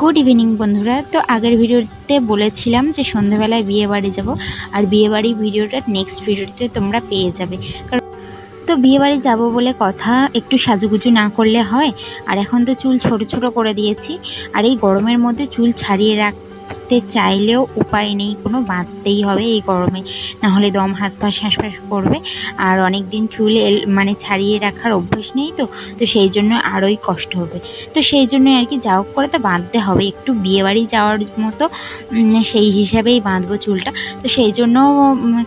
Good evening বন্ধুরা। তো আগের ভিডিওতে বলেছিলাম যে সন্ধ্যাবেলায় বিয়ে বাড়ি যাব, আর বিয়ে বাড়ি ভিডিওটা নেক্সট ভিডিওতে তোমরা পেয়ে যাবে। কারণ তো বিয়ে বাড়ি যাবো বলে কথা, একটু সাজুগুজু না করলে হয়। আর এখন তো চুল ছোট ছোট করে দিয়েছি, আর এই গরমের মধ্যে চুল ছাড়িয়ে রাখতে চাইলেও উপায় নেই, কোনো বাঁধতেই হবে এই গরমে, না হলে দম হাঁসফাঁস হাঁসফাঁস করবে। আর অনেক দিন চুল মানে ছাড়িয়ে রাখার অভ্যাস নেই, তো সেই জন্য আরোই কষ্ট হবে। তো সেই জন্য আর কি যা হোক করে তো বাঁধতে হবে, একটু বিয়েবাড়ি যাওয়ার মতো সেই হিসাবেই বাঁধবো চুলটা। তো সেই জন্য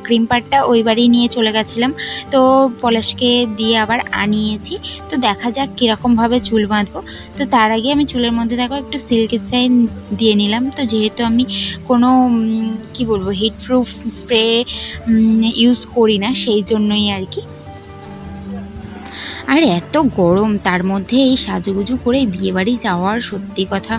ক্রিম পাড়টা ওই বাড়ি নিয়ে চলে গেছিলাম, তো পলাশকে দিয়ে আবার আনিয়েছি। তো দেখা যাক কীরকমভাবে চুল বাঁধবো। তো তার আগে আমি চুলের মধ্যে দেখো একটু সিল্কের চাই দিয়ে নিলাম। তো যেহেতু আমি কোনো কি বলবো হিট প্রুফ স্প্রে ইউজ করি না, সেই জন্যই আর কি। আর এত গরম, তার মধ্যে এই সাজুগুজু করে বিয়েবাড়ি যাওয়ার সত্যি কথা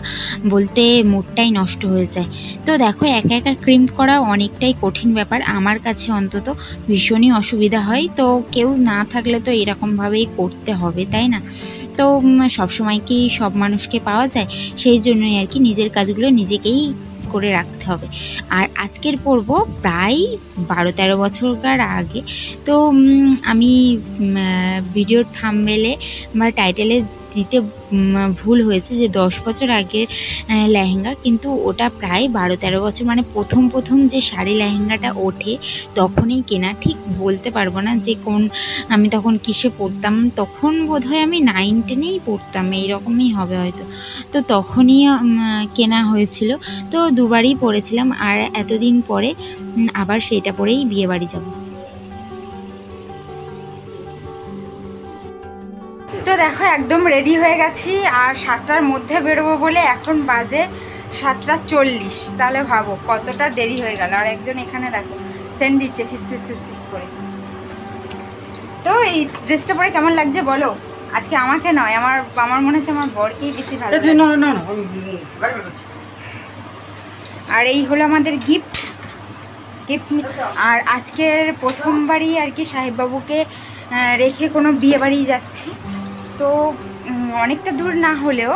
বলতে মুডটাই নষ্ট হয়ে যায়। তো দেখো একা একা ক্রিম করা অনেকটাই কঠিন ব্যাপার, আমার কাছে অন্তত ভীষণই অসুবিধা হয়। তো কেউ না থাকলে তো এরকমভাবেই করতে হবে, তাই না? তো সবসময় কি সব মানুষকে পাওয়া যায়? সেই জন্যই আর কি নিজের কাজগুলো নিজেকেই করে রাখতে হবে। আর আজকের পর্ব প্রায় 12-13 বছরকার আগে। তো আমি ভিডিওর থাম্বনেলে বা টাইটেলে দিতে ভুল হয়েছে যে 10 বছর আগের লেহেঙ্গা, কিন্তু ওটা প্রায় 12-13 বছর, মানে প্রথম যে শাড়ি লেহেঙ্গাটা ওঠে তখনই কেনা। ঠিক বলতে পারবো না যে কোন, আমি তখন কিসে পড়তাম, তখন বোধহয় আমি 9-10এই পড়তাম, এইরকমই হবে হয়তো। তো তখনই কেনা হয়েছিল। তো দুবারই পরেছিলাম, আর এতদিন পরে আবার সেইটা পরেই বিয়ে বাড়ি যাব। তো দেখো একদম রেডি হয়ে গেছি, আর 7টার মধ্যে বেরোবো বলে এখন বাজে 7:40। তাহলে ভাবো কতটা দেরি হয়ে গেল। আর একজন এখানে দেখো সেন্ট দিচ্ছে ফিস ফিস ফিস ফিস করে। তো এই ড্রেসটা পরে কেমন লাগছে বলো? আজকে আমাকে নয়, আমার মনে হচ্ছে আমার বরকেই বেশি ভালো। আর এই হলো আমাদের গিফট। আর আজকের প্রথমবারই আর কি সাহেববাবুকে রেখে কোনো বিয়ে বাড়ি যাচ্ছি। তো অনেকটা দূর না হলেও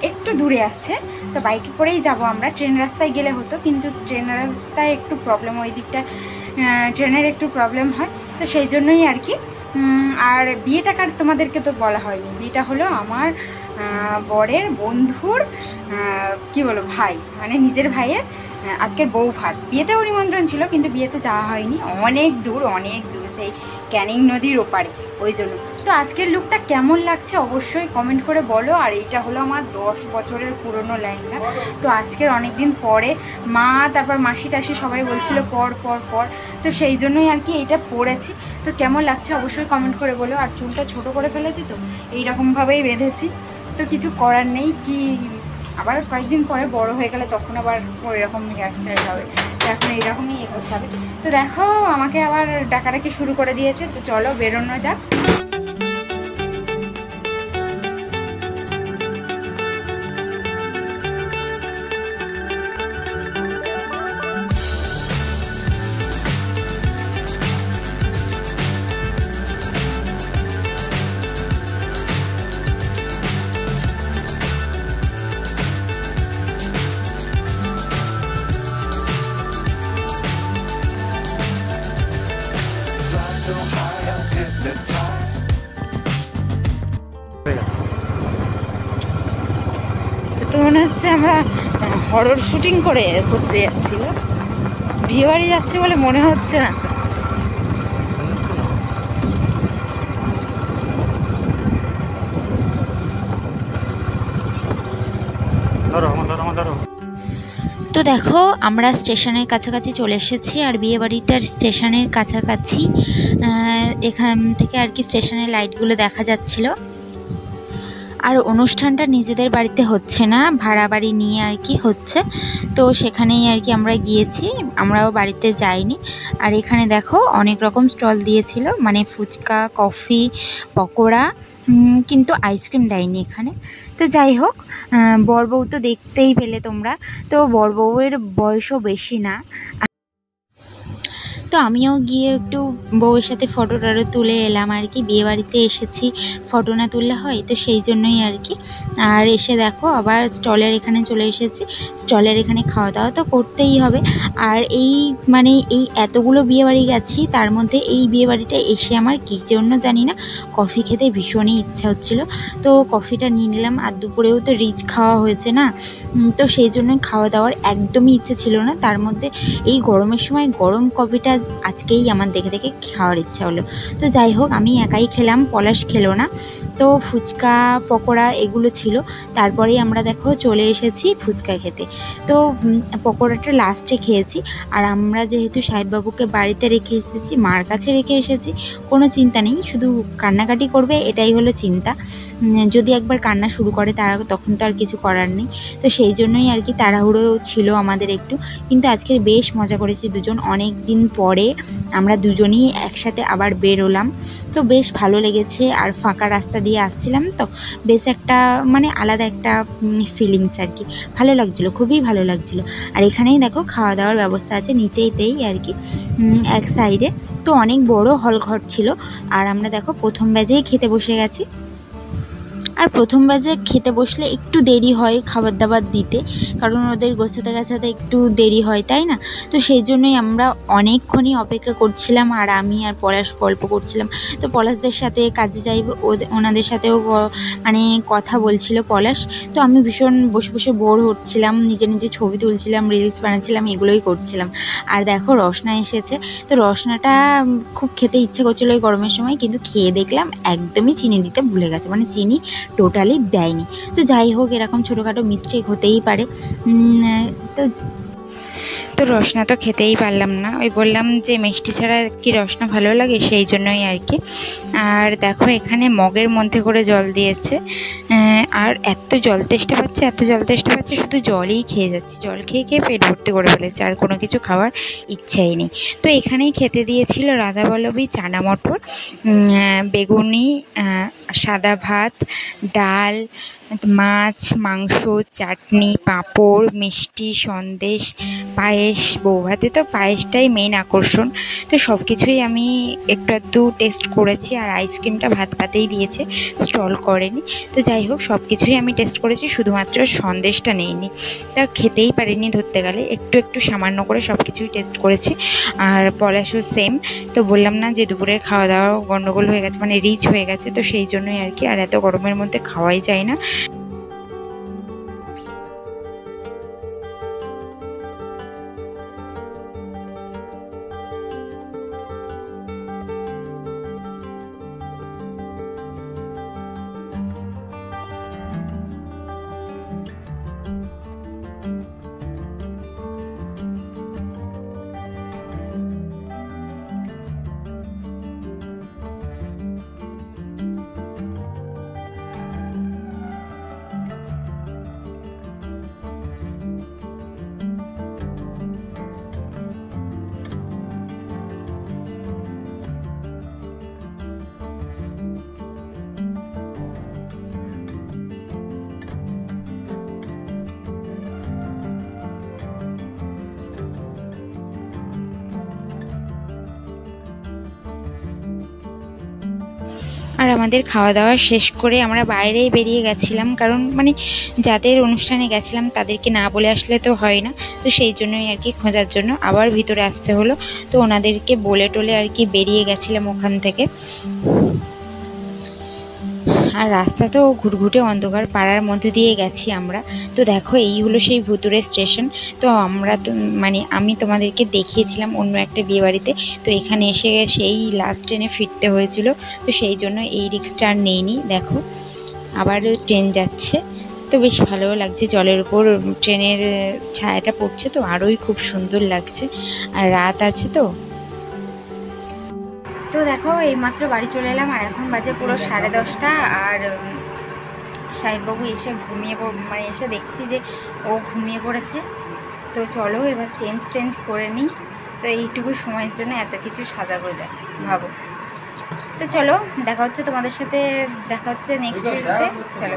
একটু দূরে আছে, তো বাইকে করেই যাব আমরা। ট্রেন রাস্তায় গেলে হতো, কিন্তু ট্রেন রাস্তায় একটু প্রবলেম, ওই দিকটা ট্রেনের একটু প্রবলেম হয়, তো সেই জন্যই আর কি। আর বিয়েটা কার তোমাদেরকে তো বলা হয়নি, বিয়েটা হলো আমার বরের বন্ধুর কি বলো ভাই, মানে নিজের ভাইয়ের আজকের বউ ভাত। বিয়েতেও নিমন্ত্রণ ছিল, কিন্তু বিয়েতে যাওয়া হয়নি, অনেক দূর সেই ক্যানিং নদীর ওপারে, ওই জন্য। তো আজকের লুকটা কেমন লাগছে অবশ্যই কমেন্ট করে বলো। আর এইটা হলো আমার 10 বছরের পুরনো লেহেঙ্গা। তো আজকের অনেক দিন পরে মা, তারপর মাসি টাসি সবাই বলছিল পর, তো সেই জন্যই আর কি এইটা পরেছি। তো কেমন লাগছে অবশ্যই কমেন্ট করে বলো। আর চুলটা ছোট করে ফেলেছি, তো এইরকমভাবেই বেঁধেছি, তো কিছু করার নেই। কি আবার কয়েকদিন পরে বড় হয়ে গেলে তখন আবার ওই রকম হেয়ার স্টাইল হবে, তো এখন এইরকমই করতে হবে। তো দেখো আমাকে আবার ডাকাডাকি শুরু করে দিয়েছে, তো চলো বেরোনো যাক। তো মনে হচ্ছে আমরা হরর শুটিং করতে যাচ্ছিল, বিয়ে বাড়ি যাচ্ছে বলে মনে হচ্ছে না। তো দেখো আমরা স্টেশনের কাছাকাছি চলে এসেছি, আর বিয়ে বাড়িটার স্টেশনের কাছাকাছি, এখান থেকে আর কি স্টেশনের লাইটগুলো দেখা যাচ্ছিল। আর অনুষ্ঠানটা নিজেদের বাড়িতে হচ্ছে না, ভাড়া বাড়ি নিয়ে আর কি হচ্ছে, তো সেখানেই আর কি আমরা গিয়েছি, আমরাও বাড়িতে যাইনি। আর এখানে দেখো অনেক রকম স্টল দিয়েছিল, মানে ফুচকা, কফি, পকোড়া, কিন্তু আইসক্রিম দেয়নি এখানে। তো যাই হোক, বর বউ তো দেখতেই পেলে তোমরা, তো বর বউয়ের বয়সও বেশি না। তো আমিও গিয়ে একটু বউয়ের সাথে ফটো টটো তুলে এলাম আর কি। বিয়েবাড়িতে এসেছি, ফটো না তুললে হয়, তো সেই জন্যই আর কি। আর এসে দেখো আবার স্টলের এখানে চলে এসেছি। স্টলের এখানে খাওয়া দাওয়া তো করতেই হবে। আর এই মানে এই এতগুলো বিয়েবাড়ি গেছি, তার মধ্যে এই বিয়েবাড়িটা এসে আমার কী জন্য জানি না কফি খেতে ভীষণই ইচ্ছা হচ্ছিল। তো কফিটা নিয়ে নিলাম। আর দুপুরেও তো রিচ খাওয়া হয়েছে না, তো সেই জন্যই খাওয়া দাওয়ার একদমই ইচ্ছে ছিল না। তার মধ্যে এই গরমের সময় গরম কফিটা আজকেই আমার দেখে দেখে খাওয়ার ইচ্ছা হলো। তো যাই হোক, আমি একাই খেলাম, পলাশ খেলো না। তো ফুচকা পকোড়া এগুলো ছিল। তারপরেই আমরা দেখো চলে এসেছি ফুচকা খেতে। তো পকোড়াটা লাস্টে খেয়েছি। আর আমরা যেহেতু সাহেববাবুকে বাড়িতে রেখে এসেছি, মার কাছে রেখে এসেছি, কোনো চিন্তা নেই, শুধু কান্নাকাটি করবে এটাই হলো চিন্তা। যদি একবার কান্না শুরু করে তখন তো আর কিছু করার নেই। তো সেই জন্যই আর কি তাড়াহুড়ো ছিল আমাদের একটু। কিন্তু আজকের বেশ মজা করেছি দুজন, অনেক দিন পরে আমরা দুজনই একসাথে আবার বেরোলাম। তো বেশ ভালো লেগেছে। আর ফাঁকা রাস্তা দিয়ে আসছিলাম, তো বেশ একটা মানে আলাদা একটা ফিলিংস আর কি, ভালো লাগছিলো, খুবই ভালো লাগছিলো। আর এখানেই দেখো খাওয়া দাওয়ার ব্যবস্থা আছে নিচেইতেই আর কি, এক সাইডে। তো অনেক বড় হল ঘর ছিল। আর আমরা দেখো প্রথম ব্যাচেই খেতে বসে গেছি। আর প্রথম ব্যাচে খেতে বসলে একটু দেরি হয় খাবার দাবার দিতে, কারণ ওদের গোছাতে গাছাতে একটু দেরি হয়, তাই না? তো সেই জন্যই আমরা অনেকক্ষণই অপেক্ষা করছিলাম। আর আমি আর পলাশ গল্প করছিলাম। তো পলাশদের সাথে কাজে যাই, ওনাদের সাথেও মানে কথা বলছিল পলাশ। তো আমি ভীষণ বসে বসে বোর হচ্ছিলাম, নিজে নিজে ছবি তুলছিলাম, রিলস বানাচ্ছিলাম, এগুলোই করছিলাম। আর দেখো রসনা এসেছে। তো রসনাটা খুব খেতে ইচ্ছে করছিলো এই গরমের সময়, কিন্তু খেয়ে দেখলাম একদমই চিনি দিতে ভুলে গেছে, মানে চিনি টোটালি দেয়নি। তো যাই হোক, এরকম ছোটোখাটো মিস্টেক হতেই পারে। তো রসনা তো খেতেই পারলাম না, ওই বললাম যে মিষ্টি ছাড়া কি রসনা ভালো লাগে, সেই জন্যই আর কি। আর দেখো এখানে মগের মধ্যে করে জল দিয়েছে। আর এত জল তেষ্টা পাচ্ছে, এত জল তেষ্টা পাচ্ছে, শুধু জলই খেয়ে যাচ্ছে। জল খেয়ে খেয়ে পেট ভর্তি করে ফেলেছে, আর কোনো কিছু খাওয়ার ইচ্ছাই নেই। তো এখানেই খেতে দিয়েছিল রাধাবল্লভী চানা মটর, বেগুনি, সাদা ভাত, ডাল, মাছ, মাংস, চাটনি, পাঁপড়, মিষ্টি, সন্দেশ, পায়েস। বৌভাতে তো পায়েসটাই মেন আকর্ষণ। তো সব কিছুই আমি একটু একটু টেস্ট করেছি। আর আইসক্রিমটা ভাত পাতেই দিয়েছে, স্টল করেনি। তো যাই হোক, সব কিছুই আমি টেস্ট করেছি, শুধুমাত্র সন্দেশটা নেইনি। তা খেতেই পারিনি ধরতে গেলে, একটু একটু সামান্য করে সব কিছুই টেস্ট করেছি। আর পলাশও সেম। তো বললাম না যে দুপুরের খাওয়া দাওয়া গন্ডগোল হয়ে গেছে, মানে রিচ হয়ে গেছে, তো সেই জন্যই আর কি। আর এত গরমের মধ্যে খাওয়াই যায় না। আর আমাদের খাওয়া দাওয়া শেষ করে আমরা বাইরেই বেরিয়ে গেছিলাম, কারণ মানে যাদের অনুষ্ঠানে গেছিলাম তাদেরকে না বলে আসলে তো হয় না। তো সেই জন্যই আর কি খোঁজার জন্য আবার ভিতরে আসতে হলো। তো ওনাদেরকে বলে টোলে আর কি বেরিয়ে গেছিলাম ওখান থেকে। আর রাস্তা তো ঘুটঘুটে অন্ধকার, পাড়ার মধ্যে দিয়ে গেছি আমরা। তো দেখো এই হলো সেই ভুতুরে স্টেশন। তো আমরা তো মানে আমি তোমাদেরকে দেখিয়েছিলাম অন্য একটা বিয়েবাড়িতে। তো এখানে এসে সেই লাস্ট ট্রেনে ফিরতে হয়েছিল, তো সেই জন্য এই রিস্কটা আর নেইনি। দেখো আবার ট্রেন যাচ্ছে, তো বেশ ভালোও লাগছে, জলের উপর ট্রেনের ছায়াটা পড়ছে, তো আরোই খুব সুন্দর লাগছে। আর রাত আছে তো। তো দেখো এইমাত্র বাড়ি চলে এলাম, আর এখন বাজে পুরো 10:30। আর সাহেববাবু এসে মানে এসে দেখছি যে ও ঘুমিয়ে পড়েছে। তো চলো এবার চেঞ্জ করে নিই। তো এইটুকু সময়ের জন্য এত কিছু সাজাগো যায়, ভাবো। তো চলো দেখা হচ্ছে তোমাদের সাথে, দেখা হচ্ছে নেক্সট ভিডিওতে। চলো।